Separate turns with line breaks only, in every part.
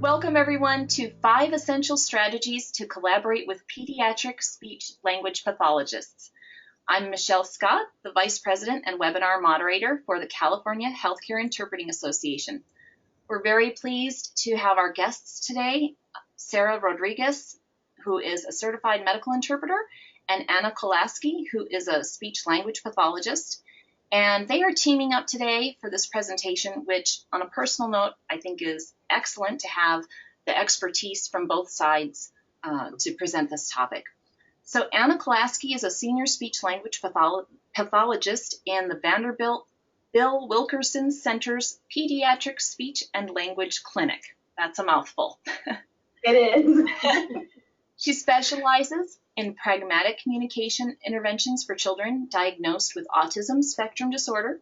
Welcome everyone to 5 Essential Strategies to Collaborate with Pediatric Speech Language Pathologists. I'm Michelle Scott, the Vice President and Webinar Moderator for the California Healthcare Interpreting Association. We're very pleased to have our guests today, Sarah Rodriguez, who is a certified medical interpreter, and Anna Kulaski, who is a speech language pathologist. And they are teaming up today for this presentation, which on a personal note, I think is excellent to have the expertise from both sides to present this topic. So Anna Kulaski is a senior speech language pathologist in the Vanderbilt Bill Wilkerson Center's Pediatric Speech and Language Clinic. That's a mouthful.
It is.
She specializes in pragmatic communication interventions for children diagnosed with Autism Spectrum Disorder,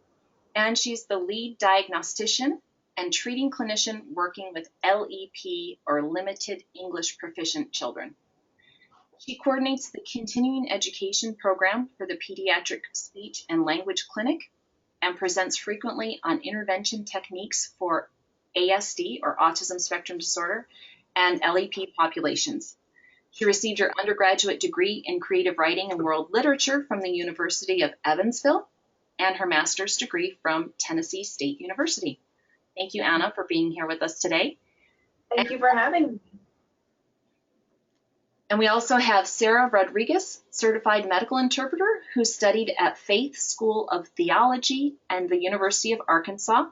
and she's the lead diagnostician and treating clinician working with LEP, or Limited English Proficient Children. She coordinates the continuing education program for the Pediatric Speech and Language Clinic and presents frequently on intervention techniques for ASD, or Autism Spectrum Disorder, and LEP populations. She received her undergraduate degree in creative writing and world literature from the University of Evansville and her master's degree from Tennessee State University. Thank you, Anna, for being here with us today.
Thank you for having me.
And we also have Sarah Rodriguez, certified medical interpreter, who studied at Faith School of Theology and the University of Arkansas.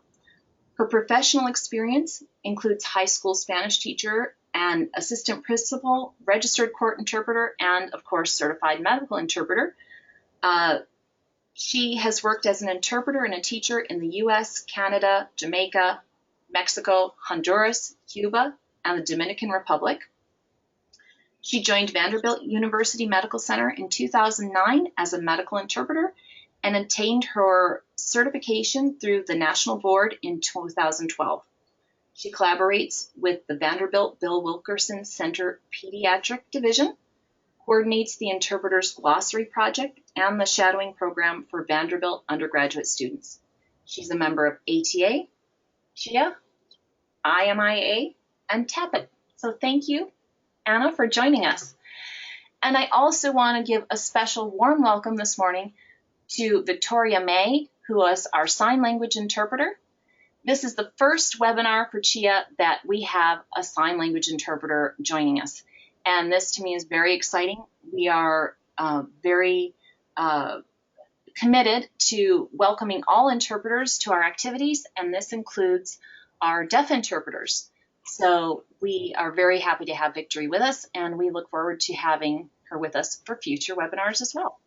Her professional experience includes high school Spanish teacher and assistant principal, registered court interpreter, and of course, certified medical interpreter. She has worked as an interpreter and a teacher in the US, Canada, Jamaica, Mexico, Honduras, Cuba, and the Dominican Republic. She joined Vanderbilt University Medical Center in 2009 as a medical interpreter and obtained her certification through the National Board in 2012. She collaborates with the Vanderbilt Bill Wilkerson Center Pediatric Division, coordinates the Interpreter's Glossary Project and the shadowing program for Vanderbilt undergraduate students. She's a member of ATA, CHIA, IMIA, and TAPIT. So thank you, Anna, for joining us. And I also want to give a special warm welcome this morning to Victoria May, who is our sign language interpreter. This is the first webinar for CHIA that we have a sign language interpreter joining us. And this to me is very exciting. We are very committed to welcoming all interpreters to our activities, and this includes our deaf interpreters. So we are very happy to have Victory with us, and we look forward to having her with us for future webinars as well.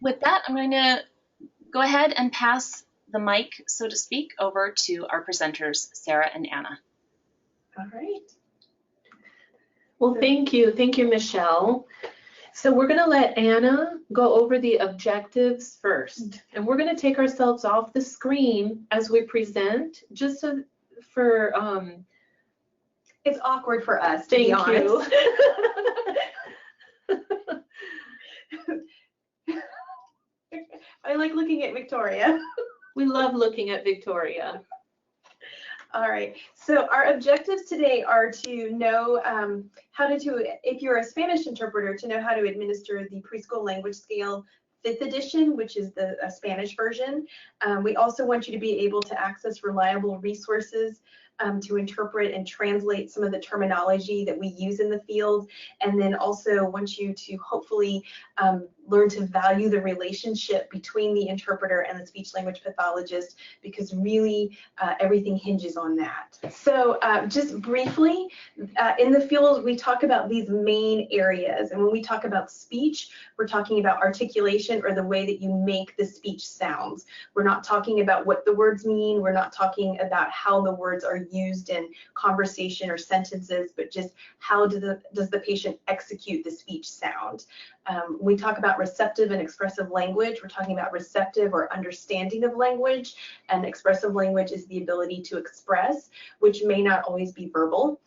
With that, I'm going to go ahead and pass the mic, so to speak, over to our presenters, Sarah and Anna.
All right.
Well, thank you. Thank you, Michelle. So we're going to let Anna go over the objectives first, and we're going to take ourselves off the screen as we present, just so for
it's awkward for us, to be honest. I like looking at Victoria.
We love looking at Victoria.
All right, so our objectives today are to know how to, if you're a Spanish interpreter, to know how to administer the preschool language scale 5th edition, which is the Spanish version. We also want you to be able to access reliable resources to interpret and translate some of the terminology that we use in the field, and then also want you to hopefully learn to value the relationship between the interpreter and the speech language pathologist, because really everything hinges on that. So just briefly, in the field we talk about these main areas, and when we talk about speech, we're talking about articulation, or the way that you make the speech sounds. We're not talking about what the words mean, we're not talking about how the words are used in conversation or sentences, but just how does the patient execute the speech sound. We talk about about receptive and expressive language, we're talking about receptive or understanding of language, and expressive language is the ability to express, which may not always be verbal.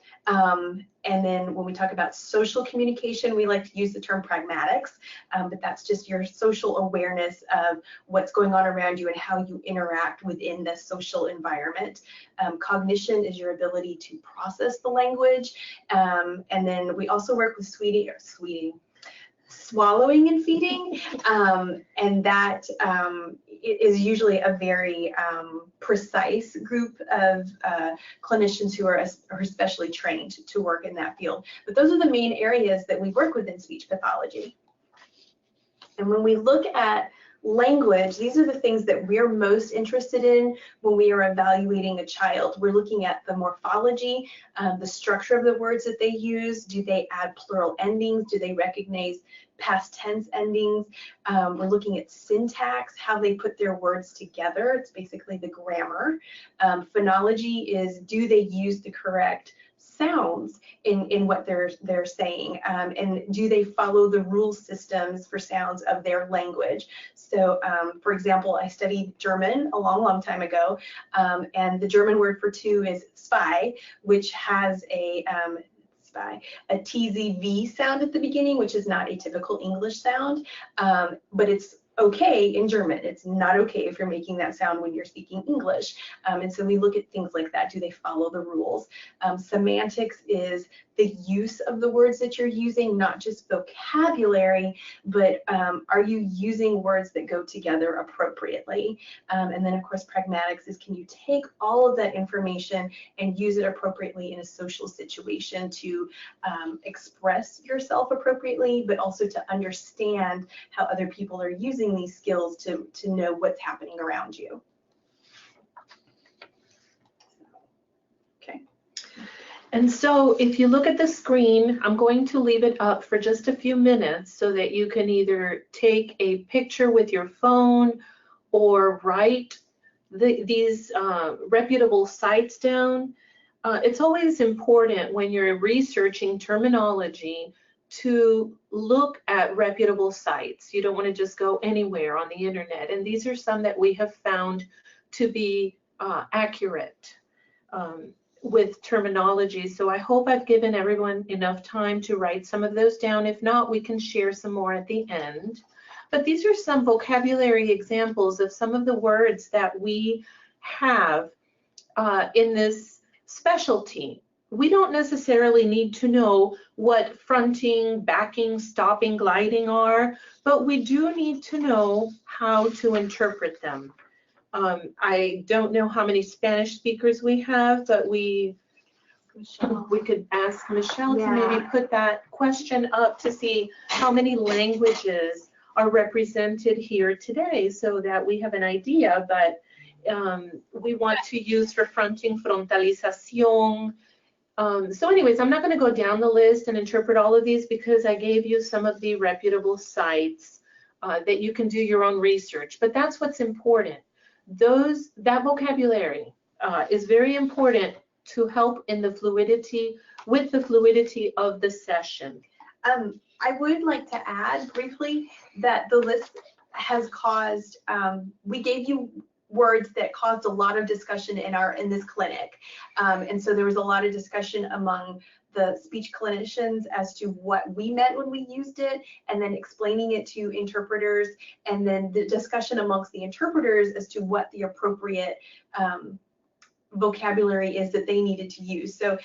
And then when we talk about social communication, we like to use the term pragmatics, but that's just your social awareness of what's going on around you and how you interact within the social environment. Cognition is your ability to process the language. And then we also work with swallowing and feeding, and that is usually a very precise group of clinicians who are especially trained to work in that field. But those are the main areas that we work with in speech pathology. And when we look at language, these are the things that we're most interested in when we are evaluating a child. We're looking at the morphology, the structure of the words that they use. Do they add plural endings? Do they recognize past tense endings? We're looking at syntax, how they put their words together. It's basically the grammar. Phonology is, do they use the correct sounds in what they're saying, and do they follow the rule systems for sounds of their language? So for example, I studied German a long time ago, and the German word for two is spy, which has a TZV sound at the beginning, which is not a typical English sound, but it's okay in German. It's not okay if you're making that sound when you're speaking English. And so we look at things like that. Do they follow the rules? Semantics is the use of the words that you're using, not just vocabulary, but are you using words that go together appropriately? And then of course, pragmatics is, can you take all of that information and use it appropriately in a social situation to express yourself appropriately, but also to understand how other people are using these skills to know what's happening around you. Okay.
And so if you look at the screen, I'm going to leave it up for just a few minutes so that you can either take a picture with your phone or write these reputable sites down. It's always important when you're researching terminology to look at reputable sites. You don't want to just go anywhere on the internet. And these are some that we have found to be accurate with terminology. So I hope I've given everyone enough time to write some of those down. If not, we can share some more at the end. But these are some vocabulary examples of some of the words that we have in this specialty. We don't necessarily need to know what fronting, backing, stopping, gliding are, but we do need to know how to interpret them. I don't know how many Spanish speakers we have, but we could ask Michelle to maybe put that question up to see how many languages are represented here today so that we have an idea. But we want to use for fronting, frontalización. So anyways, I'm not going to go down the list and interpret all of these because I gave you some of the reputable sites that you can do your own research. But that's what's important. That vocabulary is very important to help in the fluidity, with the fluidity of the session.
I would like to add briefly that the list has caused, we gave you words that caused a lot of discussion in this clinic. And so there was a lot of discussion among the speech clinicians as to what we meant when we used it, and then explaining it to interpreters, and then the discussion amongst the interpreters as to what the appropriate vocabulary is that they needed to use. So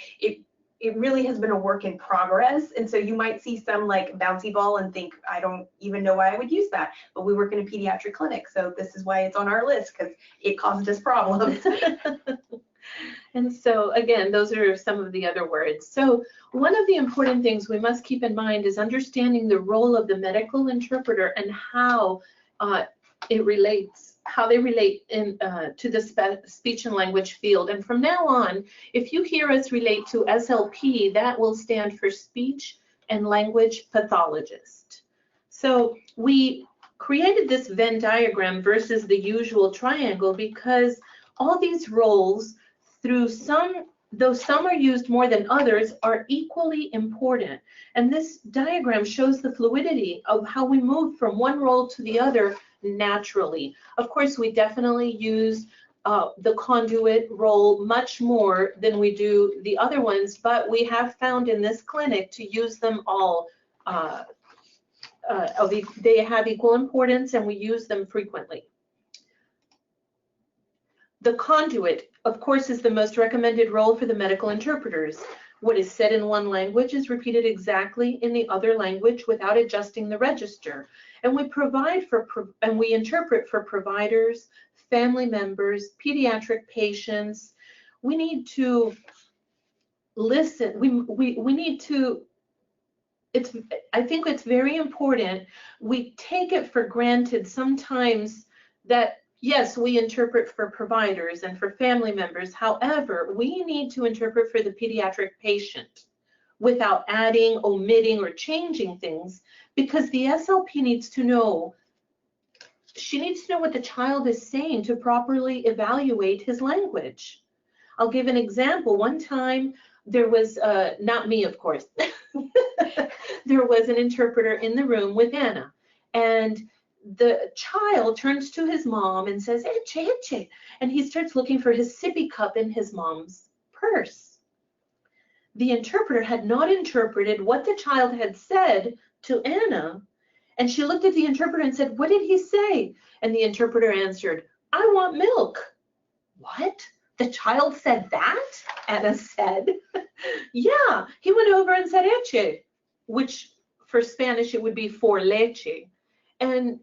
it really has been a work in progress. And so you might see some like Bouncy Ball and think, I don't even know why I would use that. But we work in a pediatric clinic, so this is why it's on our list, because it caused us problems.
And so again, those are some of the other words. So one of the important things we must keep in mind is understanding the role of the medical interpreter and how it relates, how they relate to the speech and language field. And from now on, if you hear us relate to SLP, that will stand for Speech and Language Pathologist. So we created this Venn diagram versus the usual triangle because all these roles, through some though some are used more than others, are equally important. And this diagram shows the fluidity of how we move from one role to the other naturally. Of course, we definitely use the conduit role much more than we do the other ones, but we have found in this clinic to use them all. They have equal importance and we use them frequently. The conduit, of course, is the most recommended role for the medical interpreters. What is said in one language is repeated exactly in the other language without adjusting the register. And we interpret for providers, family members, pediatric patients. We need to listen. We need to. I think it's very important. We take it for granted sometimes that, yes, we interpret for providers and for family members. However, we need to interpret for the pediatric patient without adding, omitting, or changing things, because the SLP needs to know, she needs to know what the child is saying to properly evaluate his language. I'll give an example. One time there was, not me, of course, there was an interpreter in the room with Anna, and the child turns to his mom and says, "Eche, eche," and he starts looking for his sippy cup in his mom's purse. The interpreter had not interpreted what the child had said to Anna, and she looked at the interpreter and said, "What did he say?" And the interpreter answered, "I want milk." "What? The child said that?" Anna said. "Yeah, he went over and said eche," which for Spanish it would be for leche. And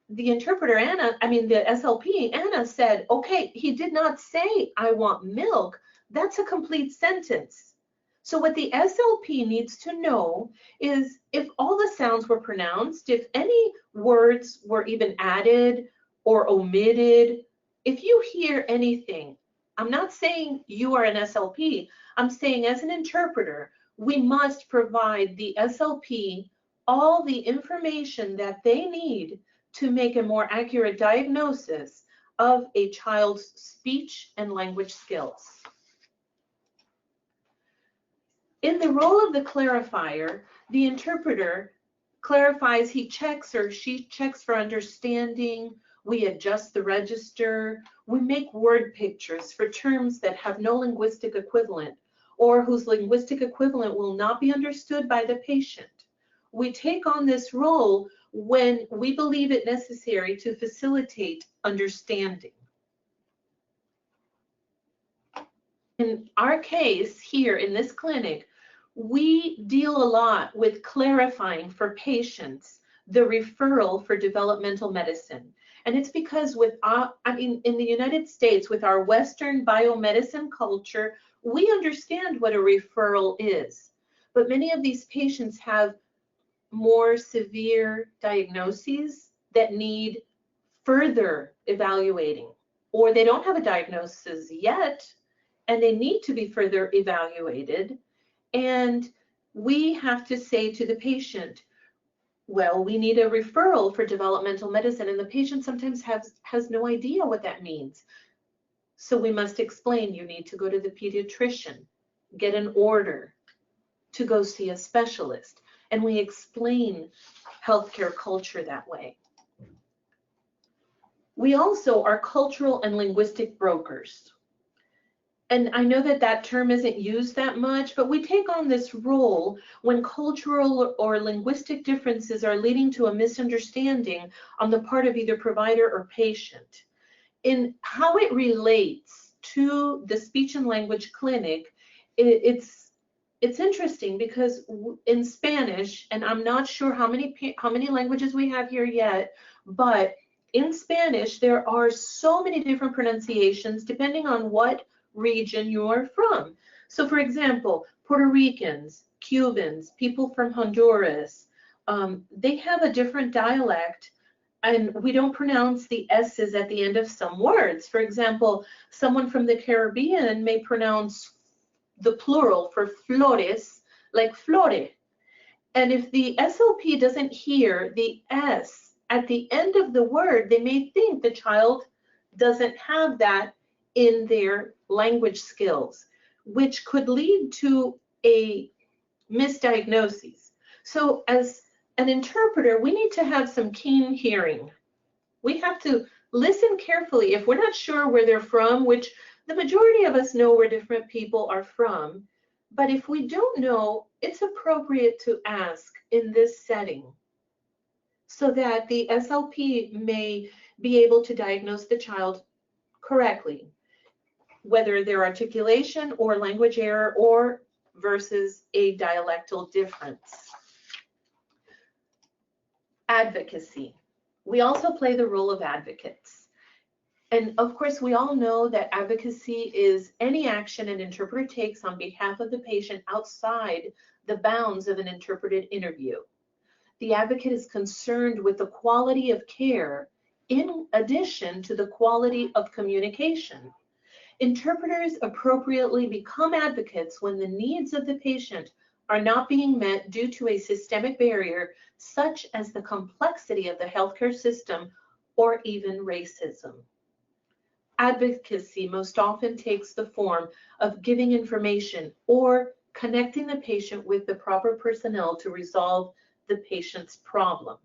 the interpreter, the SLP, Anna said, "Okay, he did not say, 'I want milk.' That's a complete sentence." So what the SLP needs to know is if all the sounds were pronounced, if any words were even added or omitted, if you hear anything, I'm not saying you are an SLP, I'm saying as an interpreter, we must provide the SLP all the information that they need to make a more accurate diagnosis of a child's speech and language skills. In the role of the clarifier, the interpreter clarifies, he checks or she checks for understanding, we adjust the register, we make word pictures for terms that have no linguistic equivalent or whose linguistic equivalent will not be understood by the patient. We take on this role when we believe it necessary to facilitate understanding. In our case here in this clinic, we deal a lot with clarifying for patients the referral for developmental medicine. And it's because in the United States, with our Western biomedicine culture, we understand what a referral is. But many of these patients have more severe diagnoses that need further evaluating, or they don't have a diagnosis yet and they need to be further evaluated. And we have to say to the patient, well, we need a referral for developmental medicine, and the patient sometimes has no idea what that means. So we must explain, you need to go to the pediatrician, get an order to go see a specialist. And we explain healthcare culture that way. We also are cultural and linguistic brokers. And I know that that term isn't used that much, but we take on this role when cultural or linguistic differences are leading to a misunderstanding on the part of either provider or patient. In how it relates to the speech and language clinic, it's interesting because in Spanish, and I'm not sure how many languages we have here yet, but in Spanish, there are so many different pronunciations depending on what region you are from. So for example, Puerto Ricans, Cubans, people from Honduras, they have a different dialect, and we don't pronounce the S's at the end of some words. For example, someone from the Caribbean may pronounce the plural for flores like flore. And if the SLP doesn't hear the S at the end of the word, they may think the child doesn't have that in their language skills. which could lead to a misdiagnosis. So as an interpreter, we need to have some keen hearing. We have to listen carefully. If we're not sure where they're from, which the majority of us know where different people are from, but if we don't know, it's appropriate to ask in this setting so that the SLP may be able to diagnose the child correctly, whether their articulation or language error or versus a dialectal difference. Advocacy. We also play the role of advocates. And of course, we all know that advocacy is any action an interpreter takes on behalf of the patient outside the bounds of an interpreted interview. The advocate is concerned with the quality of care in addition to the quality of communication. Interpreters appropriately become advocates when the needs of the patient are not being met due to a systemic barrier such as the complexity of the healthcare system or even racism. Advocacy most often takes the form of giving information or connecting the patient with the proper personnel to resolve the patient's problem.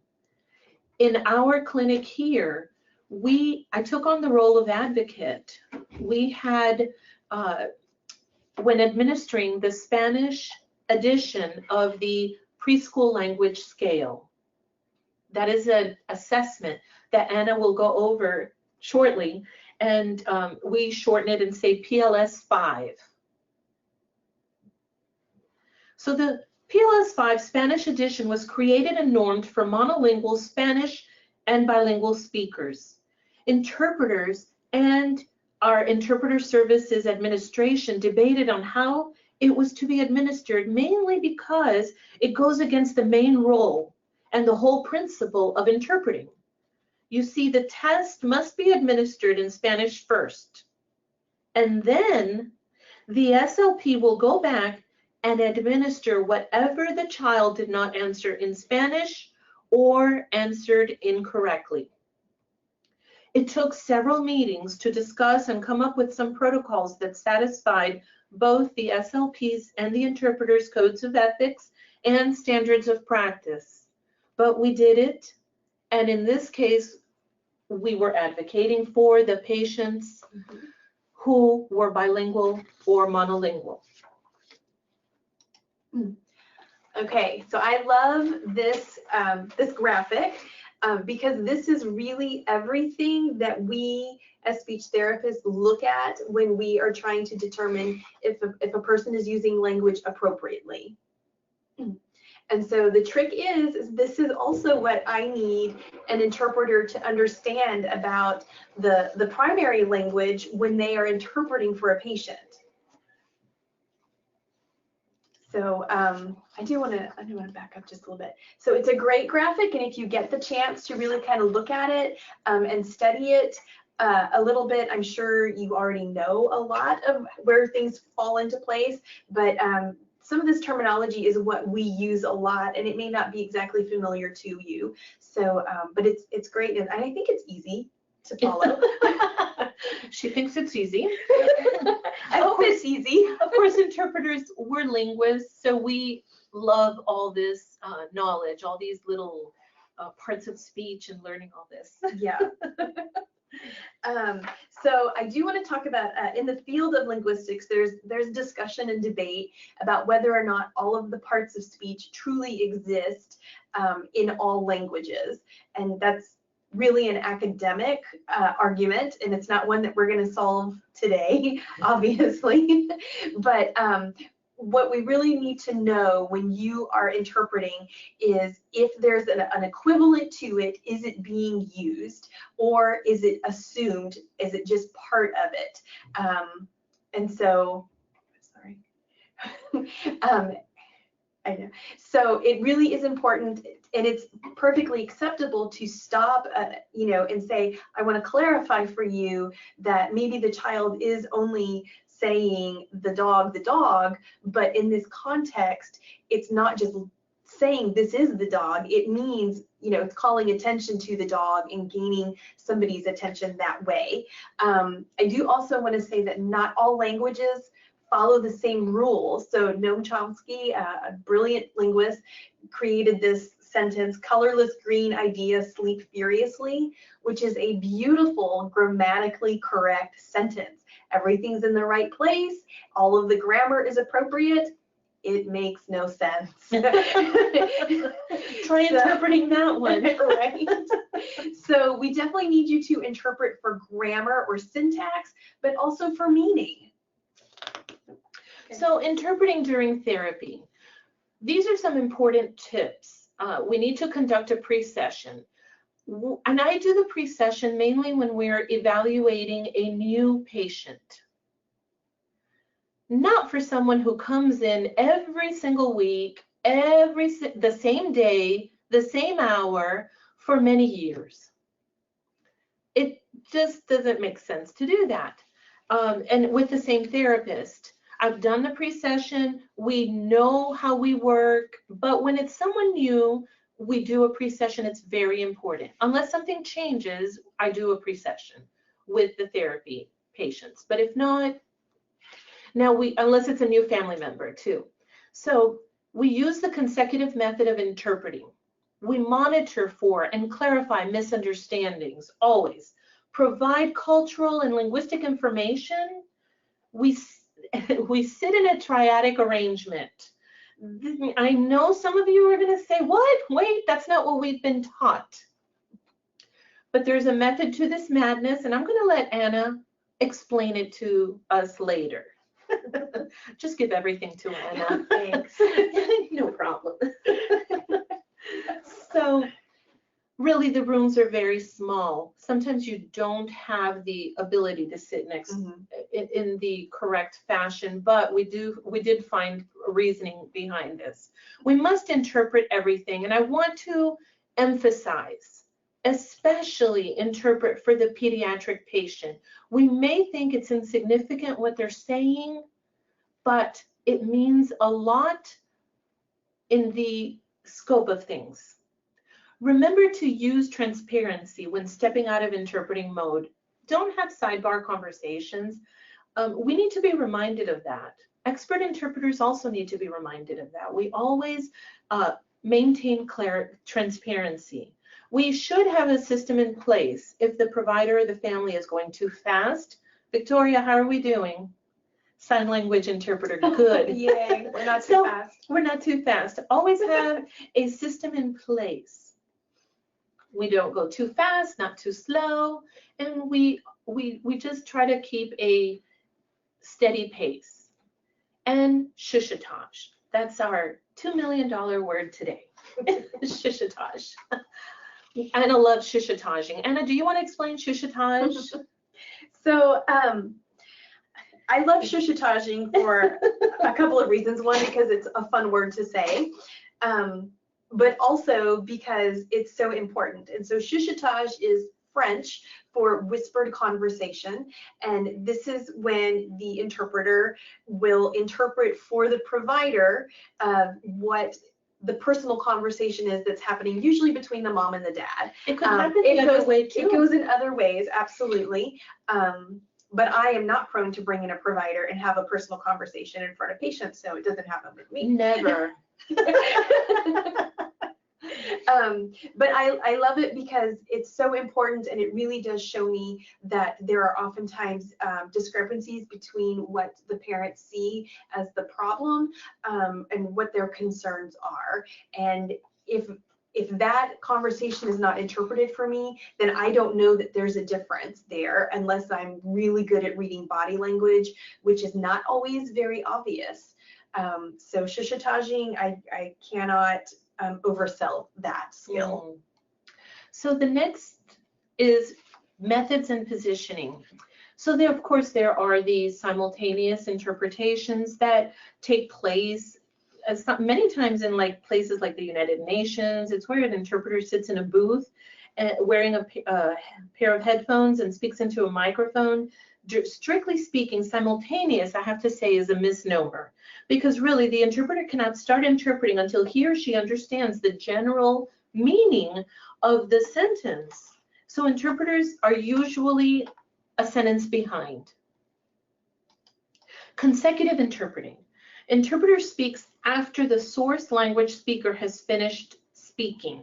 In our clinic here, I took on the role of advocate. We had, when administering the Spanish edition of the preschool language scale, that is an assessment that Anna will go over shortly, and we shorten it and say PLS 5. So the PLS 5 Spanish edition was created and normed for monolingual Spanish and bilingual speakers. Interpreters and our interpreter services administration debated on how it was to be administered, mainly because it goes against the main role and the whole principle of interpreting. You see, the test must be administered in Spanish first, and then the SLP will go back and administer whatever the child did not answer in Spanish or answered incorrectly. It took several meetings to discuss and come up with some protocols that satisfied both the SLPs and the interpreters' codes of ethics and standards of practice. But we did it, and in this case, we were advocating for the patients who were bilingual or monolingual.
Okay, so I love this, this graphic because this is really everything that we as speech therapists look at when we are trying to determine if a person is using language appropriately. And so the trick is this is also what I need an interpreter to understand about the primary language when they are interpreting for a patient. So I do want to back up just a little bit. So it's a great graphic, and if you get the chance to really kind of look at it and study it a little bit, I'm sure you already know a lot of where things fall into place, but some of this terminology is what we use a lot, and it may not be exactly familiar to you. So, but it's great, and I think it's easy to follow.
She thinks it's easy.
I hope it's easy.
Of course, interpreters, we're linguists, so we love all this knowledge, all these little parts of speech and learning all this.
Yeah. So I do want to talk about in the field of linguistics, there's discussion and debate about whether or not all of the parts of speech truly exist in all languages, and that's really an academic argument, and it's not one that we're going to solve today, obviously. But what we really need to know when you are interpreting is if there's an equivalent to it, is it being used, or is it assumed, is it just part of it? And so, sorry. I know. So it really is important, and it's perfectly acceptable to stop, you know, and say, I want to clarify for you that maybe the child is only saying the dog, but in this context, it's not just saying this is the dog. It means, you know, it's calling attention to the dog and gaining somebody's attention that way. I do also want to say that not all languages follow the same rules. So Noam Chomsky, a brilliant linguist, created this sentence, colorless green ideas sleep furiously, which is a beautiful, grammatically correct sentence. Everything's in the right place. All of the grammar is appropriate. It makes no sense.
Try interpreting that one.
Right? So we definitely need you to interpret for grammar or syntax, but also for meaning.
So interpreting during therapy. These are some important tips. We need to conduct a pre-session. And I do the pre-session mainly when we're evaluating a new patient. Not for someone who comes in every single week, the same day, the same hour for many years. It just doesn't make sense to do that. And with the same therapist. I've done the pre-session, we know how we work, but when it's someone new, we do a pre-session. It's very important. Unless something changes, I do a pre-session with the therapy patients. But if not, now unless it's a new family member too. So we use the consecutive method of interpreting. We monitor for and clarify misunderstandings, always. Provide cultural and linguistic information. We sit in a triadic arrangement. I know some of you are going to say, what? Wait, that's not what we've been taught. But there's a method to this madness, and I'm going to let Anna explain it to us later. Just give everything to Anna.
Thanks.
No problem. So really, the rooms are very small. Sometimes you don't have the ability to sit next in the correct fashion, but we did find a reasoning behind this. We must interpret everything, and I want to emphasize, especially interpret for the pediatric patient. We may think it's insignificant what they're saying, but it means a lot in the scope of things. Remember to use transparency when stepping out of interpreting mode. Don't have sidebar conversations. We need to be reminded of that. Expert interpreters also need to be reminded of that. We always maintain transparency. We should have a system in place if the provider or the family is going too fast. Victoria, how are we doing? Sign language interpreter, good.
Yay, we're not too fast.
We're not too fast. Always have a system in place. We don't go too fast, not too slow, and we just try to keep a steady pace. And shushatage. That's our $2 million word today. Shushatage. Anna loves shushataging. Anna, do you want to explain shushatage?
So I love shushataging for a couple of reasons. One, because it's a fun word to say. But also because it's so important. And so shushatage is French for whispered conversation. And this is when the interpreter will interpret for the provider what the personal conversation is that's happening usually between the mom and the dad.
It could happen the other way too.
It goes in other ways, absolutely. But I am not prone to bring in a provider and have a personal conversation in front of patients, so it doesn't happen with me.
Never.
But I love it because it's so important, and it really does show me that there are oftentimes discrepancies between what the parents see as the problem and what their concerns are. And if that conversation is not interpreted for me, then I don't know that there's a difference there unless I'm really good at reading body language, which is not always very obvious. So shushataging, I cannot oversell that skill.
So the next is methods and positioning. So there, of course, there are these simultaneous interpretations that take place many times in places like the United Nations. It's where an interpreter sits in a booth wearing a pair of headphones and speaks into a microphone. Strictly speaking, simultaneous, I have to say, is a misnomer, because really the interpreter cannot start interpreting until he or she understands the general meaning of the sentence. So interpreters are usually a sentence behind. Consecutive interpreting. Interpreter speaks after the source language speaker has finished speaking.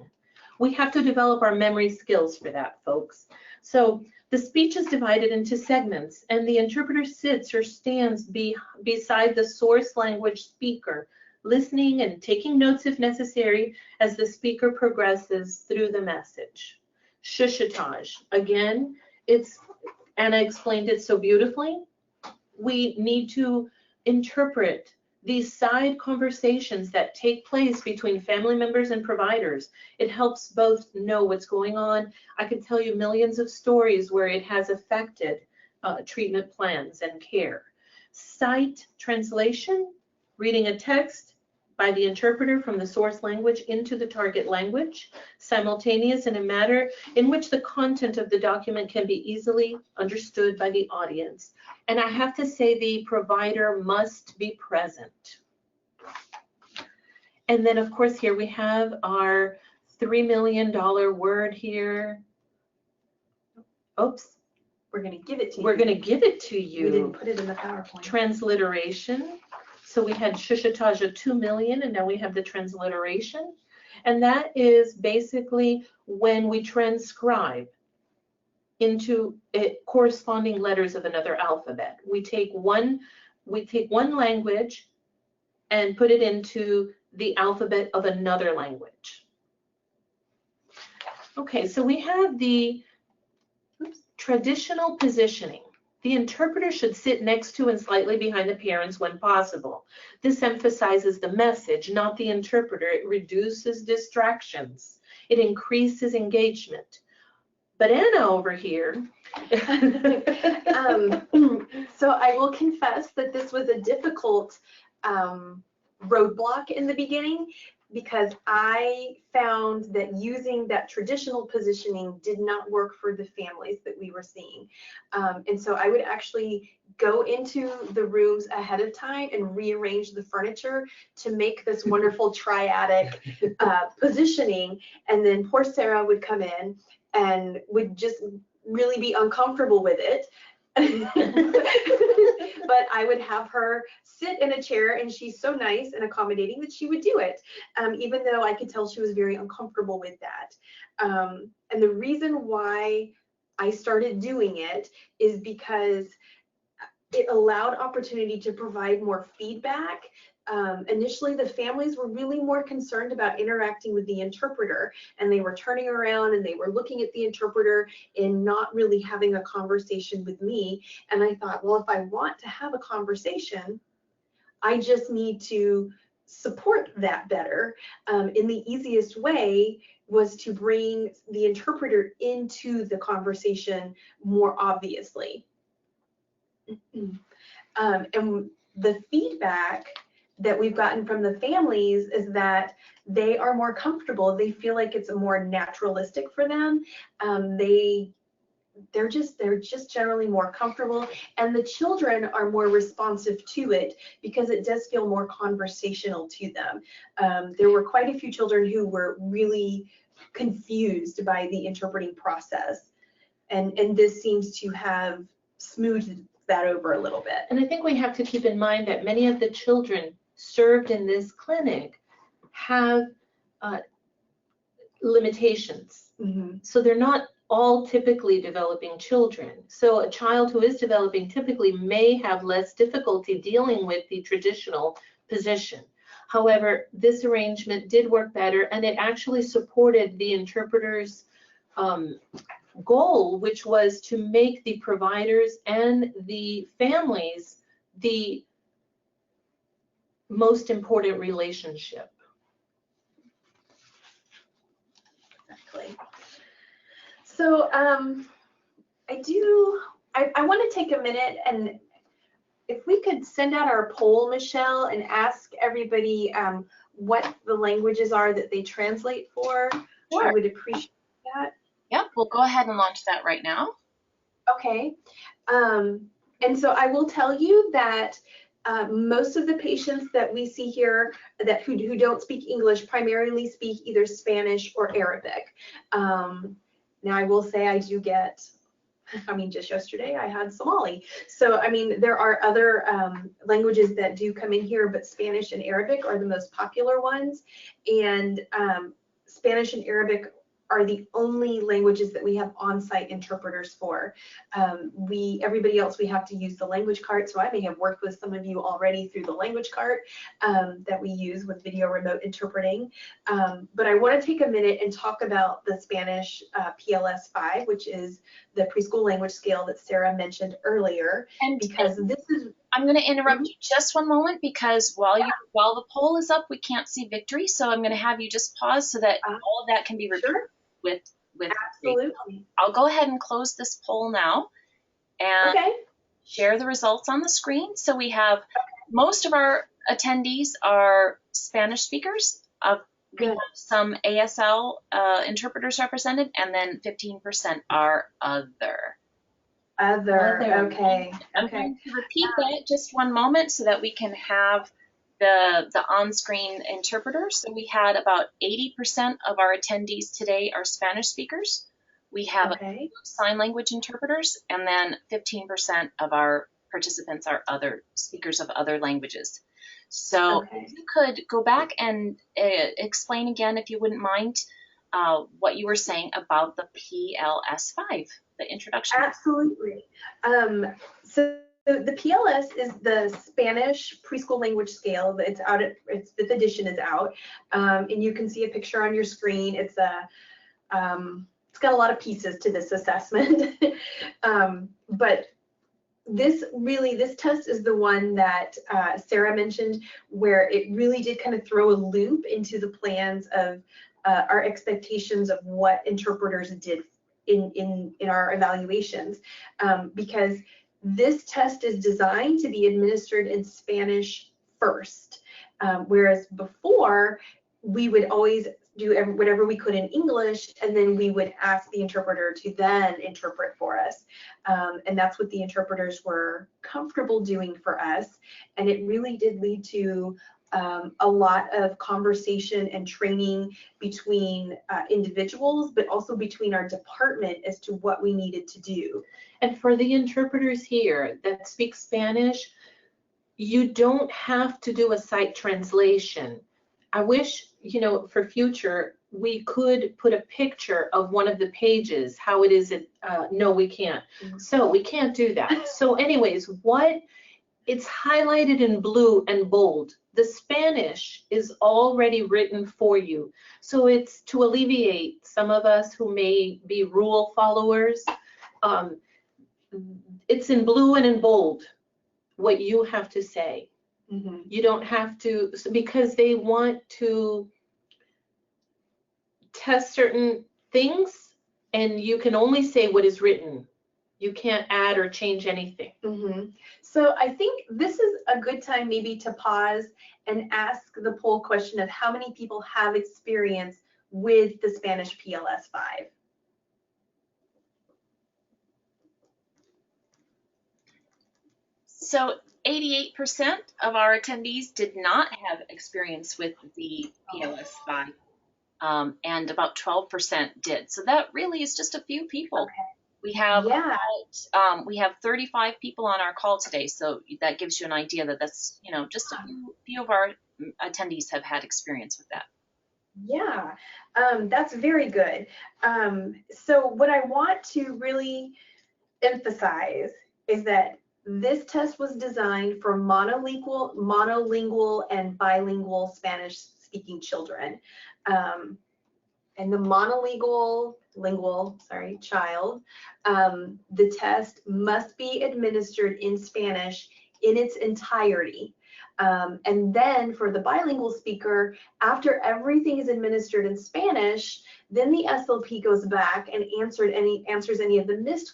We have to develop our memory skills for that, folks. So the speech is divided into segments, and the interpreter sits or stands beside the source language speaker, listening and taking notes if necessary as the speaker progresses through the message. Chuchotage. Again, Anna explained it so beautifully. We need to interpret these side conversations that take place between family members and providers. It helps both know what's going on. I could tell you millions of stories where it has affected treatment plans and care. Sight translation, reading a text by the interpreter from the source language into the target language, simultaneous in a manner in which the content of the document can be easily understood by the audience. And I have to say the provider must be present. And then of course here we have our $3 million word here. Oops.
We're going to give it to you.
We're going to give it to you.
We didn't put it in the PowerPoint.
Transliteration. So we had chuchotage of 2 million, and now we have the transliteration. And that is basically when we transcribe into corresponding letters of another alphabet. We take one language and put it into the alphabet of another language. Okay, so we have the traditional positioning. The interpreter should sit next to and slightly behind the parents when possible. This emphasizes the message, not the interpreter. It reduces distractions. It increases engagement. But Anna over here.
So I will confess that this was a difficult roadblock in the beginning, because I found that using that traditional positioning did not work for the families that we were seeing. And so I would actually go into the rooms ahead of time and rearrange the furniture to make this wonderful triadic positioning. And then poor Sarah would come in and would just really be uncomfortable with it. But I would have her sit in a chair, and she's so nice and accommodating that she would do it, even though I could tell she was very uncomfortable with that. And the reason why I started doing it is because it allowed opportunity to provide more feedback. Initially, the families were really more concerned about interacting with the interpreter, and they were turning around and they were looking at the interpreter and not really having a conversation with me. And I thought, well, if I want to have a conversation, I just need to support that better. And the easiest way was to bring the interpreter into the conversation more obviously. And the feedback that we've gotten from the families is that they are more comfortable. They feel like it's more naturalistic for them. They're just generally more comfortable, and the children are more responsive to it because it does feel more conversational to them. There were quite a few children who were really confused by the interpreting process, and this seems to have smoothed that over a little bit.
And I think we have to keep in mind that many of the children served in this clinic have limitations. Mm-hmm. So they're not all typically developing children. So a child who is developing typically may have less difficulty dealing with the traditional position. However, this arrangement did work better, and it actually supported the interpreter's goal, which was to make the providers and the families the most important relationship.
Exactly. So I want to take a minute, and if we could send out our poll, Michelle, and ask everybody what the languages are that they translate for. Sure. I would appreciate that.
Yep, we'll go ahead and launch that right now.
Okay. And so I will tell you that most of the patients that we see here who don't speak English primarily speak either Spanish or Arabic. Now I will say I do get I mean, just yesterday I had Somali. So, I mean, there are other languages that do come in here, but Spanish and Arabic are the most popular ones. And Spanish and Arabic are the only languages that we have on-site interpreters for. Everybody else, we have to use the language cart. So I may have worked with some of you already through the language cart that we use with video remote interpreting. But I want to take a minute and talk about the Spanish PLS-5, which is the preschool language scale that Sarah mentioned earlier.
And
because this is,
I'm going to interrupt you just one moment, because while the poll is up, we can't see victory. So I'm going to have you just pause so that all of that can be reviewed with
absolutely.
I'll go ahead and close this poll now and share the results on the screen. So we have most of our attendees are Spanish speakers. We have some ASL interpreters represented, and then 15% are other.
Okay.
I'm going to repeat that just one moment so that we can have the on-screen interpreters. So we had about 80% of our attendees today are Spanish speakers. We have sign language interpreters, and then 15% of our participants are other speakers of other languages. So if you could go back and explain again, if you wouldn't mind, what you were saying about the PLS-5, the introduction.
Absolutely. So the PLS is the Spanish preschool language scale. It's out. Its 5th edition is out, and you can see a picture on your screen. It's it's got a lot of pieces to this assessment, but this test is the one that Sarah mentioned, where it really did kind of throw a loop into the plans of our expectations of what interpreters did in our evaluations, because this test is designed to be administered in Spanish first, whereas before we would always do whatever we could in English, and then we would ask the interpreter to then interpret for us. And that's what the interpreters were comfortable doing for us. And it really did lead to a lot of conversation and training between individuals, but also between our department as to what we needed to do.
And for the interpreters here that speak Spanish, you don't have to do a sight translation. I wish, you know, for future, we could put a picture of one of the pages, how it is. No, we can't. So we can't do that. So anyways, it's highlighted in blue and bold. The Spanish is already written for you. So it's to alleviate some of us who may be rule followers. It's in blue and in bold what you have to say. You don't have to, because they want to test certain things, and you can only say what is written. You can't add or change anything.
So I think this is a good time maybe to pause and ask the poll question of how many people have experience with the Spanish PLS-5.
So 88% of our attendees did not have experience with the PLS-5, and about 12% did. So that really is just a few people. We have we have 35 people on our call today, so that gives you an idea that that's, you know, just a few of our attendees have had experience with that.
Yeah, that's very good. So what I want to really emphasize is that this test was designed for monolingual and bilingual Spanish-speaking children. And the monolingual child, the test must be administered in Spanish in its entirety. And then for the bilingual speaker, after everything is administered in Spanish, then the SLP goes back and answers any of the missed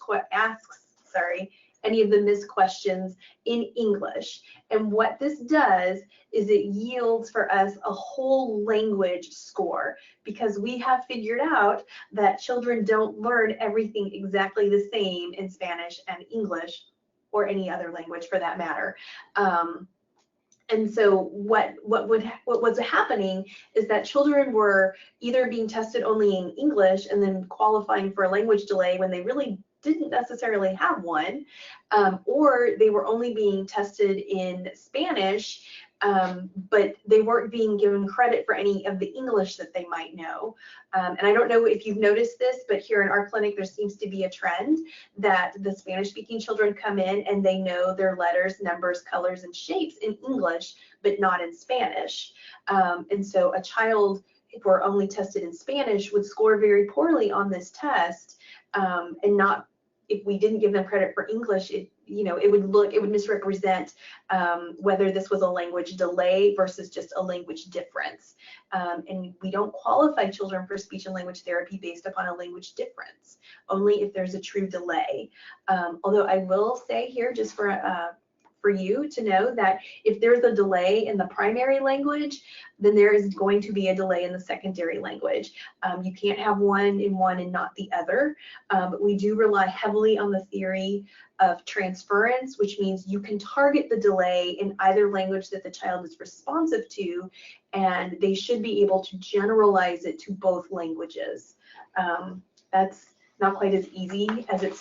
questions in English. And what this does is it yields for us a whole language score, because we have figured out that children don't learn everything exactly the same in Spanish and English, or any other language for that matter. And so what was happening is that children were either being tested only in English and then qualifying for a language delay when they really didn't necessarily have one, or they were only being tested in Spanish, but they weren't being given credit for any of the English that they might know. And I don't know if you've noticed this, but here in our clinic, there seems to be a trend that the Spanish-speaking children come in and they know their letters, numbers, colors, and shapes in English, but not in Spanish. And so a child, if we're only tested in Spanish, would score very poorly on this test, and not, if we didn't give them credit for English, it would misrepresent whether this was a language delay versus just a language difference. And we don't qualify children for speech and language therapy based upon a language difference, only if there's a true delay. Although I will say here, just for you to know, that if there's a delay in the primary language, then there is going to be a delay in the secondary language. You can't have one in one and not the other, but we do rely heavily on the theory of transference, which means you can target the delay in either language that the child is responsive to, and they should be able to generalize it to both languages. That's not quite as easy as it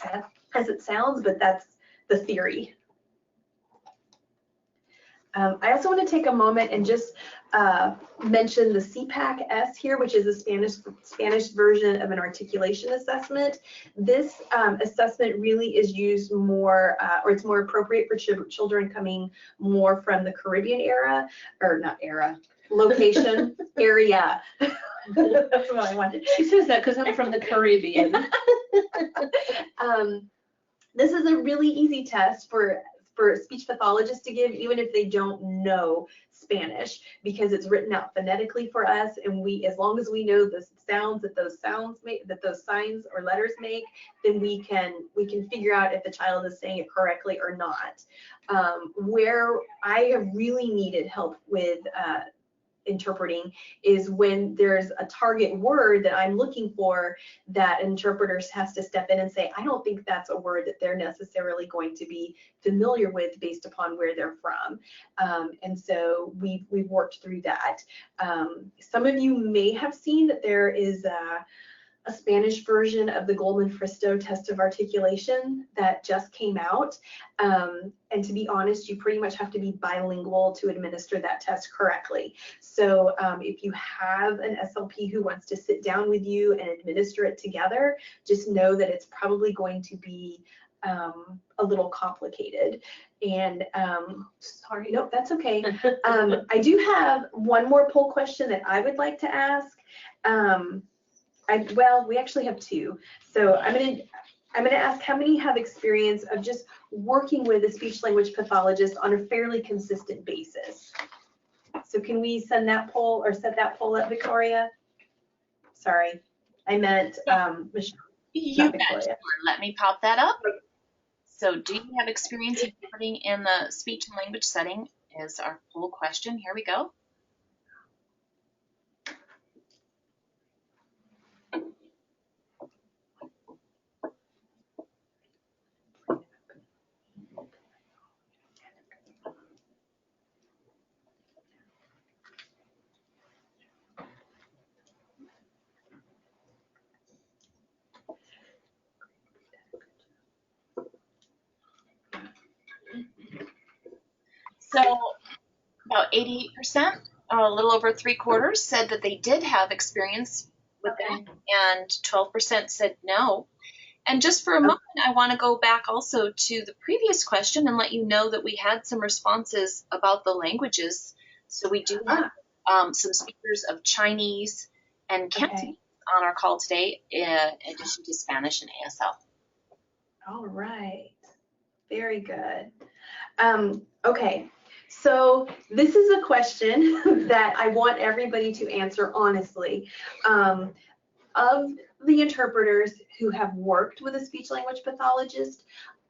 sounds, but that's the theory. I also want to take a moment and just mention the CPAC-S here, which is a Spanish version of an articulation assessment. This assessment really is used more, or it's more appropriate for children coming more from the Caribbean era, or not era, location, area. That's what I wanted.
She says that because I'm from the Caribbean.
This is a really easy test for speech pathologists to give, even if they don't know Spanish, because it's written out phonetically for us, and as long as we know the sounds that those signs or letters make, then we can figure out if the child is saying it correctly or not. Where I have really needed help with interpreting is when there's a target word that I'm looking for that interpreters has to step in and say, I don't think that's a word that they're necessarily going to be familiar with based upon where they're from. And so we've worked through that. Some of you may have seen that there is a Spanish version of the Goldman-Fristow test of articulation that just came out. And to be honest, you pretty much have to be bilingual to administer that test correctly. So if you have an SLP who wants to sit down with you and administer it together, just know that it's probably going to be a little complicated. And sorry, nope, that's okay. I do have one more poll question that I would like to ask. Well, we actually have two. So I'm gonna ask how many have experience of just working with a speech language pathologist on a fairly consistent basis. So can we send that poll or set that poll up, Victoria? Sorry, I meant Michelle.
You bet. Sure. Let me pop that up. So, do you have experience interpreting in the speech and language setting? Is our poll question. Here we go. So about 88%, a little over 3/4, said that they did have experience with it, and 12% said no. And just for a moment, I want to go back also to the previous question and let you know that we had some responses about the languages. So we do have some speakers of Chinese and Cantonese on our call today, in addition to Spanish and ASL.
All right, very good. Okay. So this is a question that I want everybody to answer honestly. Of the interpreters who have worked with a speech language pathologist,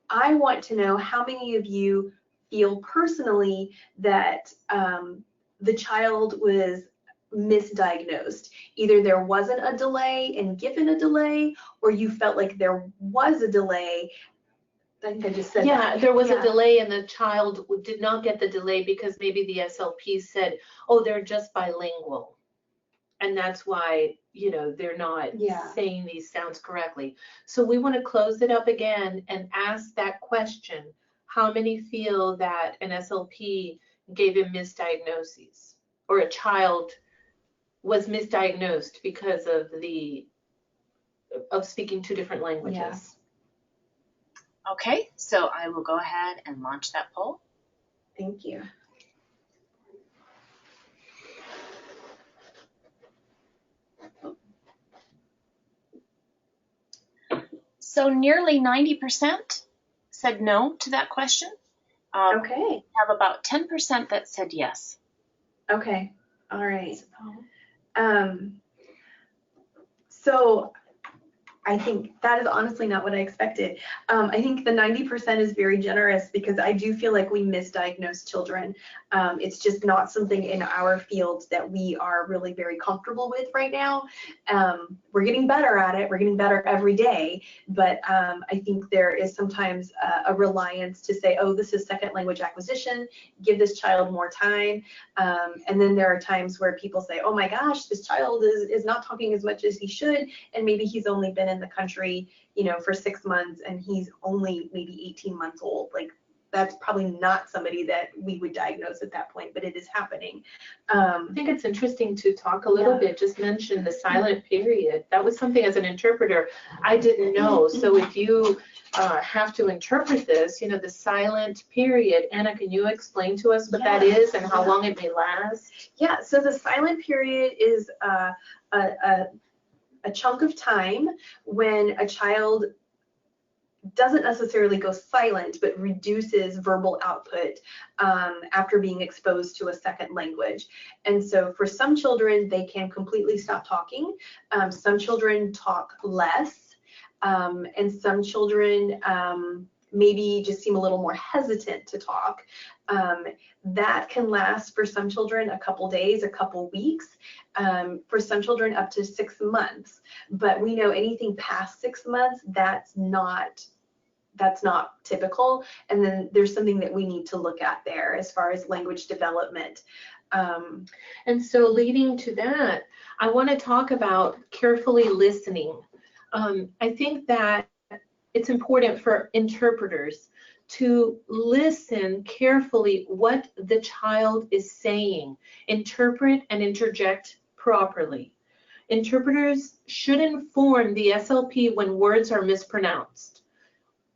I want to know how many of you feel personally that the child was misdiagnosed. Either there wasn't a delay and given a delay, or you felt like there was a delay. I think I just said that.
There was a delay and the child did not get the delay because maybe the SLP said, oh, they're just bilingual. And that's why, you know, they're not
Yeah.
saying these sounds correctly. So we want to close it up again and ask that question. How many feel that an SLP gave him misdiagnoses, or a child was misdiagnosed because of speaking two different languages?
Yeah.
Okay, so I will go ahead and launch that poll.
Thank you.
So nearly 90% said no to that question.
Okay.
We have about 10% that said yes.
Okay. All right. So I think that is honestly not what I expected. I think the 90% is very generous because I do feel like we misdiagnose children. It's just not something in our field that we are really very comfortable with right now. We're getting better at it. We're getting better every day. But I think there is sometimes a reliance to say, oh, this is second language acquisition, give this child more time. And then there are times where people say, oh my gosh, this child is not talking as much as he should, and maybe he's only been in the country, you know, for 6 months and he's only maybe 18 months old. Like, that's probably not somebody that we would diagnose at that point, but it is happening.
I think it's interesting to talk a little bit, just mention the silent period. That was something as an interpreter I didn't know. So if you have to interpret this, you know, the silent period, Anna, can you explain to us what that is and how long it may last?
Yeah, so the silent period is a chunk of time when a child doesn't necessarily go silent, but reduces verbal output after being exposed to a second language. And so for some children, they can completely stop talking. Some children talk less, and some children maybe just seem a little more hesitant to talk. That can last for some children a couple days, a couple weeks, for some children up to 6 months. But we know anything past 6 months, that's not typical. And then there's something that we need to look at there as far as language development.
And so leading to that, I want to talk about carefully listening. I think that it's important for interpreters to listen carefully what the child is saying, interpret and interject properly. Interpreters should inform the SLP when words are mispronounced.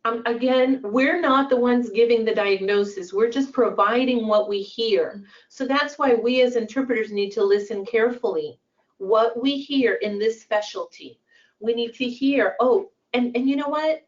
Again, we're not the ones giving the diagnosis. We're just providing what we hear. So that's why we as interpreters need to listen carefully. What we hear in this specialty, we need to hear, oh, and you know what?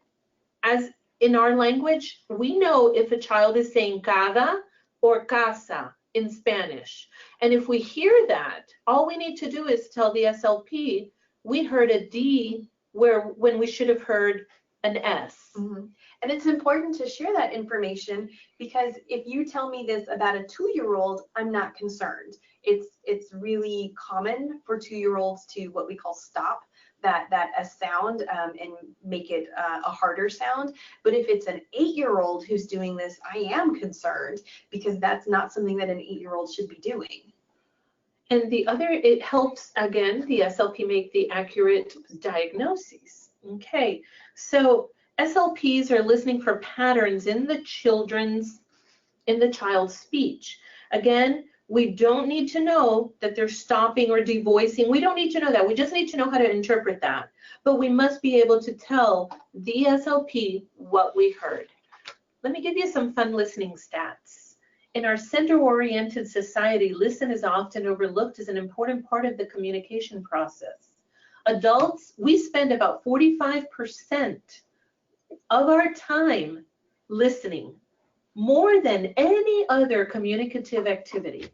As in our language, we know if a child is saying cada or casa in Spanish. And if we hear that, all we need to do is tell the SLP, we heard a D when we should have heard an S.
Mm-hmm. And it's important to share that information because if you tell me this about a 2-year-old, I'm not concerned. It's really common for 2-year-olds to what we call stop that S sound and make it a harder sound. But if it's an 8-year-old who's doing this, I am concerned because that's not something that an 8-year-old should be doing.
And the other, it helps, again, the SLP make the accurate diagnoses. Okay, so SLPs are listening for patterns in the child's speech. Again, we don't need to know that they're stopping or devoicing. We don't need to know that. We just need to know how to interpret that. But we must be able to tell the SLP what we heard. Let me give you some fun listening stats. In our center-oriented society, listen is often overlooked as an important part of the communication process. Adults, we spend about 45% of our time listening, more than any other communicative activity.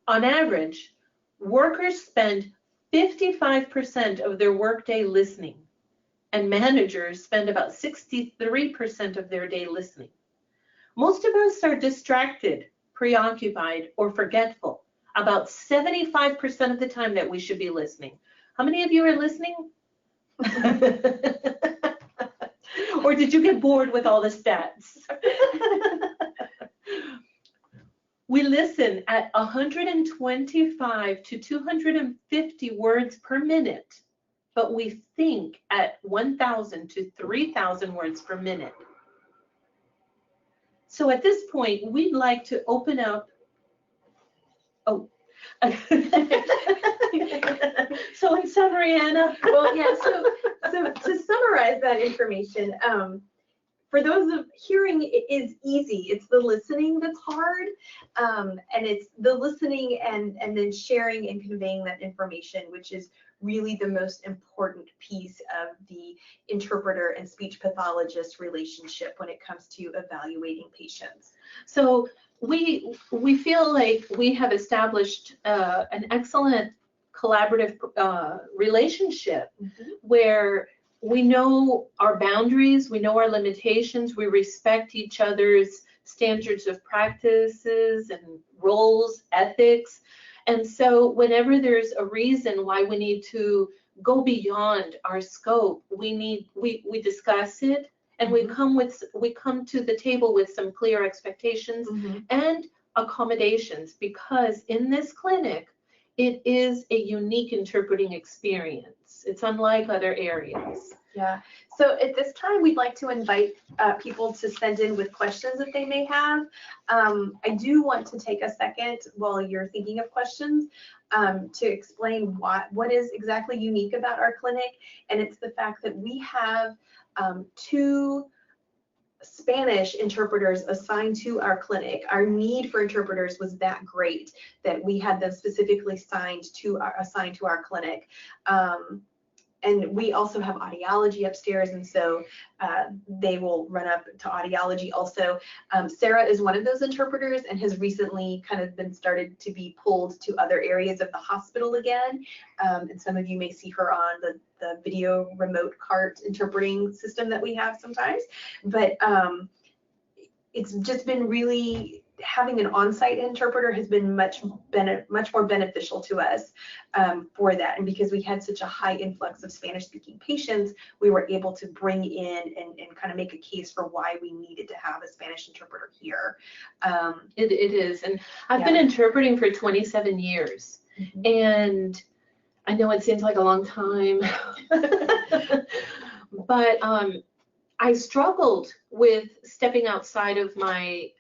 On average, workers spend 55% of their workday listening, and managers spend about 63% of their day listening. Most of us are distracted, preoccupied, or forgetful about 75% of the time that we should be listening. How many of you are listening? Or did you get bored with all the stats? We listen at 125 to 250 words per minute, but we think at 1,000 to 3,000 words per minute. So at this point, we'd like to open up, so in summary, Anna.
Well, yeah, so to summarize that information, for those of hearing, it is easy. It's the listening that's hard, and it's the listening and then sharing and conveying that information, which is really the most important piece of the interpreter and speech pathologist relationship when it comes to evaluating patients.
So we feel like we have established an excellent collaborative relationship where we know our boundaries, we know our limitations, we respect each other's standards of practices and roles, ethics. And so whenever there's a reason why we need to go beyond our scope, we discuss it, and we come to the table with some clear expectations and accommodations, because in this clinic, it is a unique interpreting experience. It's unlike other areas.
Yeah. So at this time, we'd like to invite people to send in with questions that they may have. I do want to take a second while you're thinking of questions to explain what is exactly unique about our clinic. And it's the fact that we have 2 Spanish interpreters assigned to our clinic. Our need for interpreters was that great that we had them specifically assigned to our clinic. And we also have audiology upstairs, and so they will run up to audiology also. Sarah is one of those interpreters and has recently kind of been started to be pulled to other areas of the hospital again. And some of you may see her on the video remote cart interpreting system that we have sometimes. But it's just been really, having an on-site interpreter has been much more beneficial to us for that. And because we had such a high influx of Spanish-speaking patients, we were able to bring in and kind of make a case for why we needed to have a Spanish interpreter here.
It is, and I've been interpreting for 27 years, and I know it seems like a long time, but I struggled with stepping outside of my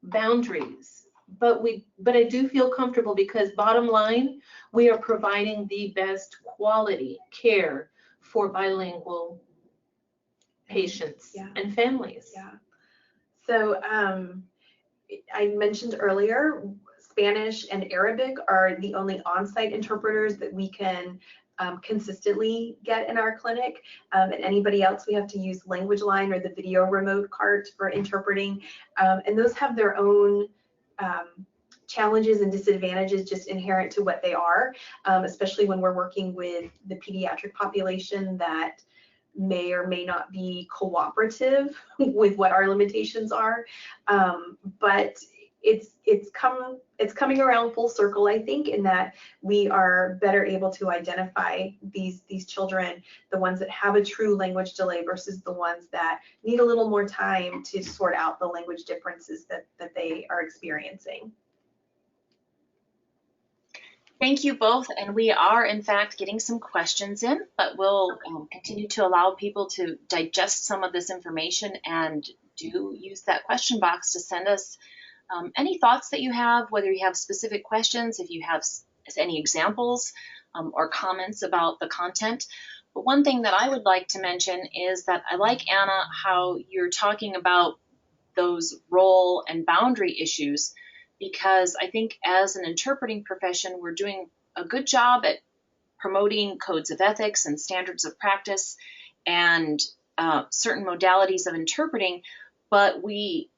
boundaries, but I do feel comfortable because bottom line, we are providing the best quality care for bilingual patients and families.
Yeah. So I mentioned earlier, Spanish and Arabic are the only on-site interpreters that we can consistently get in our clinic. And anybody else, we have to use Language Line or the video remote cart for interpreting. And those have their own challenges and disadvantages just inherent to what they are, especially when we're working with the pediatric population that may or may not be cooperative with what our limitations are. But it's coming around full circle, I think, in that we are better able to identify these children, the ones that have a true language delay versus the ones that need a little more time to sort out the language differences that they are experiencing.
Thank you both, and we are in fact getting some questions in, but we'll continue to allow people to digest some of this information, and do use that question box to send us any thoughts that you have, whether you have specific questions, if you have any examples or comments about the content. But one thing that I would like to mention is that I like, Anna, how you're talking about those role and boundary issues, because I think as an interpreting profession, we're doing a good job at promoting codes of ethics and standards of practice and certain modalities of interpreting, but we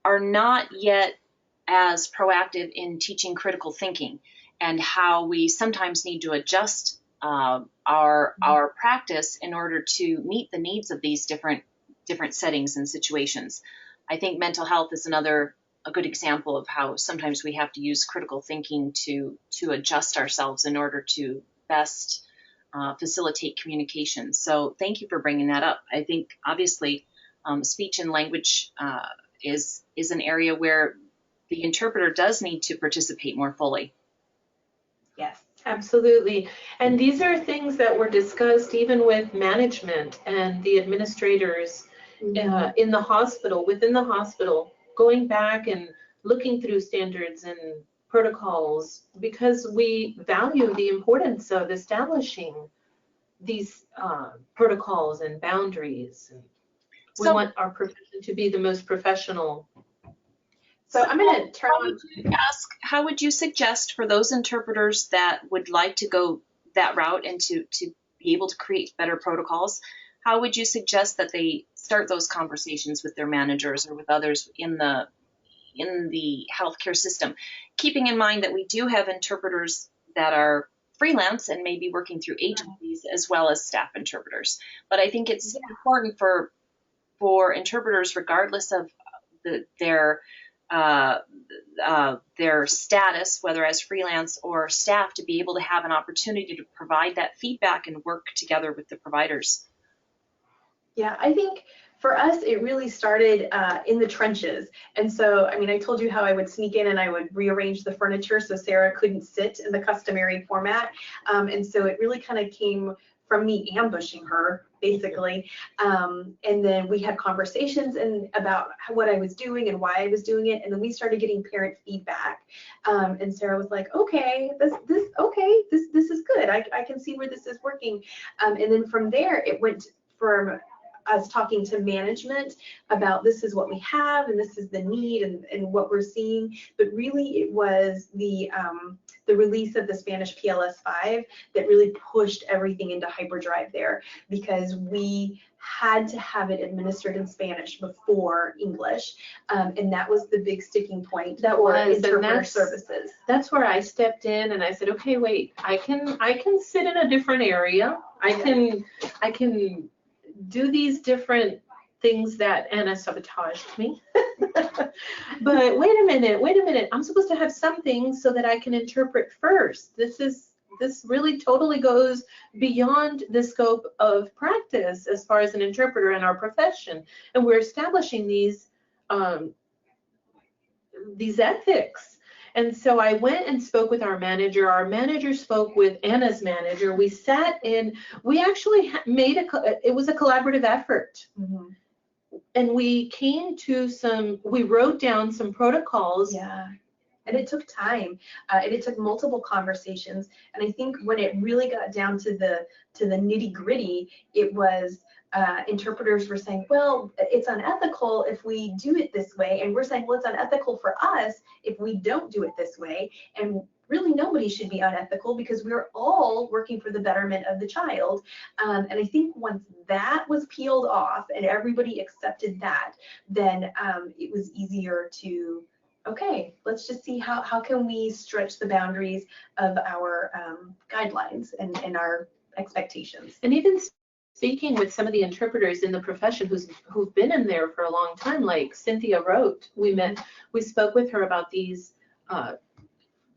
are not yet as proactive in teaching critical thinking and how we sometimes need to adjust our practice in order to meet the needs of these different settings and situations. I think mental health is a good example of how sometimes we have to use critical thinking to adjust ourselves in order to best facilitate communication. So thank you for bringing that up. I think obviously speech and language is an area where the interpreter does need to participate more fully.
Yes.
Absolutely. And these are things that were discussed even with management and the administrators in the hospital, within the hospital, going back and looking through standards and protocols, because we value the importance of establishing these protocols and boundaries. We want our profession to be the most professional.
So I'm going to turn on.
How would you suggest for those interpreters that would like to go that route and to be able to create better protocols, how would you suggest that they start those conversations with their managers or with others in the healthcare system, keeping in mind that we do have interpreters that are freelance and maybe working through agencies as well as staff interpreters. But I think it's important for interpreters, regardless of their status, whether as freelance or staff, to be able to have an opportunity to provide that feedback and work together with the providers.
Yeah, I think for us, it really started in the trenches. And so, I mean, I told you how I would sneak in and I would rearrange the furniture so Sarah couldn't sit in the customary format. And so it really kind of came from me ambushing her, basically. And then we had conversations about what I was doing and why I was doing it. And then we started getting parent feedback. And Sarah was like, okay, this is good. I can see where this is working. And then from there, it went from us talking to management about this is what we have and this is the need and what we're seeing. But really it was the release of the Spanish PLS-5 that really pushed everything into hyperdrive there, because we had to have it administered in Spanish before English. And that was the big sticking point for interpreter services.
That's where I stepped in and I said, okay, wait, I can sit in a different area. I can do these different things that Anna sabotaged me. But wait a minute, I'm supposed to have something so that I can interpret first. This really totally goes beyond the scope of practice as far as an interpreter in our profession. And we're establishing these ethics. And so I went and spoke with our manager. Our manager spoke with Anna's manager. We sat in, we actually made it was a collaborative effort.
Mm-hmm.
And we came to we wrote down some protocols.
Yeah. And it took time, and it took multiple conversations. And I think when it really got down to the nitty gritty, it was interpreters were saying, well, it's unethical if we do it this way. And we're saying, well, it's unethical for us if we don't do it this way. And really nobody should be unethical because we're all working for the betterment of the child. And I think once that was peeled off and everybody accepted that, then it was easier to, okay, let's just see how can we stretch the boundaries of our guidelines and our expectations.
And even speaking with some of the interpreters in the profession who've been in there for a long time, like Cynthia wrote, we spoke with her about these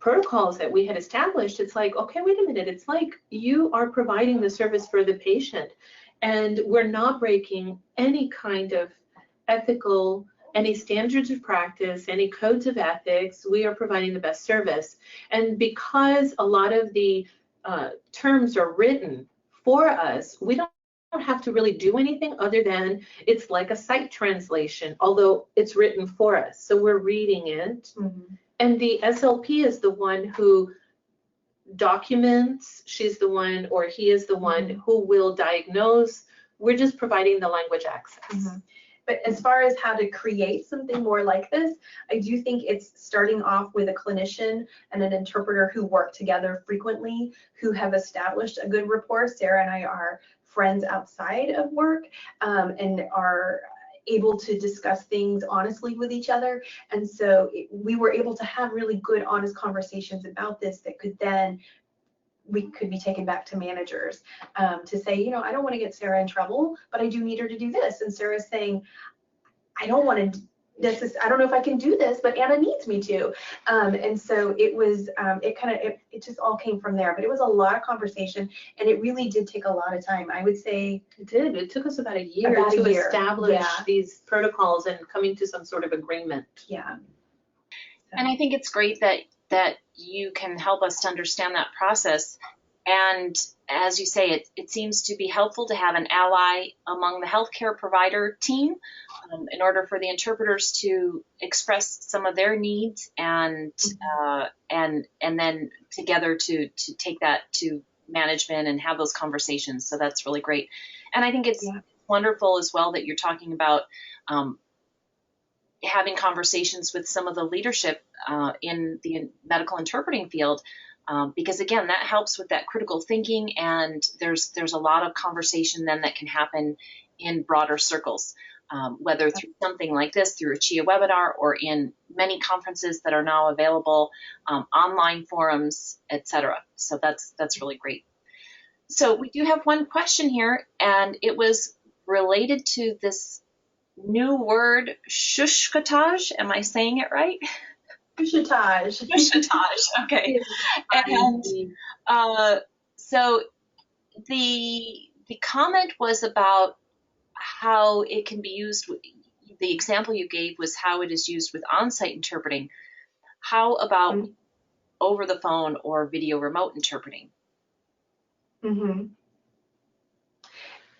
protocols that we had established. It's like, okay, wait a minute, it's like you are providing the service for the patient and we're not breaking any kind of ethical, any standards of practice, any codes of ethics. We are providing the best service. And because a lot of the terms are written for us, we don't have to really do anything other than it's like a site translation, although it's written for us. So we're reading it. Mm-hmm. And the SLP is the one who documents, she's the one, or he is the one who will diagnose. We're just providing the language access.
Mm-hmm. But as far as how to create something more like this, I do think it's starting off with a clinician and an interpreter who work together frequently, who have established a good rapport. Sarah and I are friends outside of work and are able to discuss things honestly with each other. And so we were able to have really good, honest conversations about this that could then we could be taken back to managers to say, you know, I don't want to get Sarah in trouble, but I do need her to do this. And Sarah's saying, I don't want to, I don't know if I can do this, but Anna needs me to. And so it was, it just all came from there. But it was a lot of conversation, and it really did take a lot of time. I would say
it did. It took us about a year to establish these protocols and coming to some sort of agreement.
Yeah.
And I think it's great that you can help us to understand that process. And as you say, it seems to be helpful to have an ally among the healthcare provider team in order for the interpreters to express some of their needs and then together to take that to management and have those conversations. So that's really great. And I think it's wonderful as well that you're talking about having conversations with some of the leadership in the medical interpreting field, because again, that helps with that critical thinking, and there's a lot of conversation then that can happen in broader circles, whether through something like this, through a CHIA webinar, or in many conferences that are now available, online forums, etc. So that's really great. So we do have one question here, and it was related to this new word, shushkatage. Am I saying it right?
Shushkatage.
Shushkatage. Okay. And so the comment was about how it can be used. The example you gave was how it is used with on-site interpreting. How about over the phone or video remote interpreting?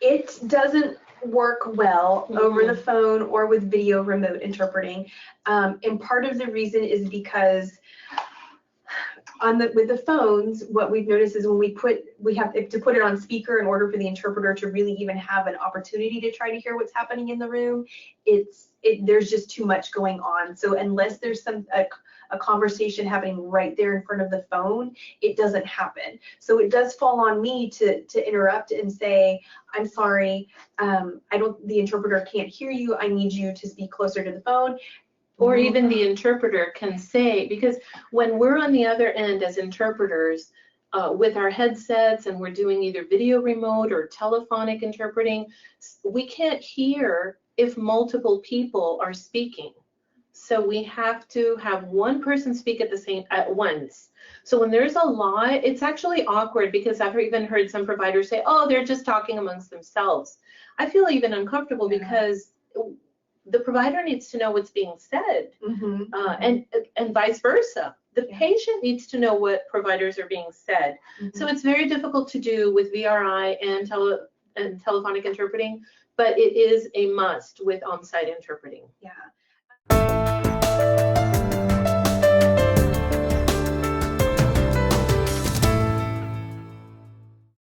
It doesn't work well over the phone or with video remote interpreting, and part of the reason is because with the phones, what we've noticed is when we have to put it on speaker in order for the interpreter to really even have an opportunity to try to hear what's happening in the room. There's just too much going on. So unless there's a conversation happening right there in front of the phone, it doesn't happen. So it does fall on me to interrupt and say, I'm sorry, the interpreter can't hear you. I need you to speak closer to the phone.
Or even the interpreter can say, because when we're on the other end as interpreters with our headsets and we're doing either video remote or telephonic interpreting, we can't hear if multiple people are speaking. So we have to have one person speak at once. So when there's a lot, it's actually awkward, because I've even heard some providers say, oh, they're just talking amongst themselves. I feel even uncomfortable because the provider needs to know what's being said, and vice versa. The patient needs to know what providers are being said. So it's very difficult to do with VRI and telephonic interpreting, but it is a must with on-site interpreting.
Yeah.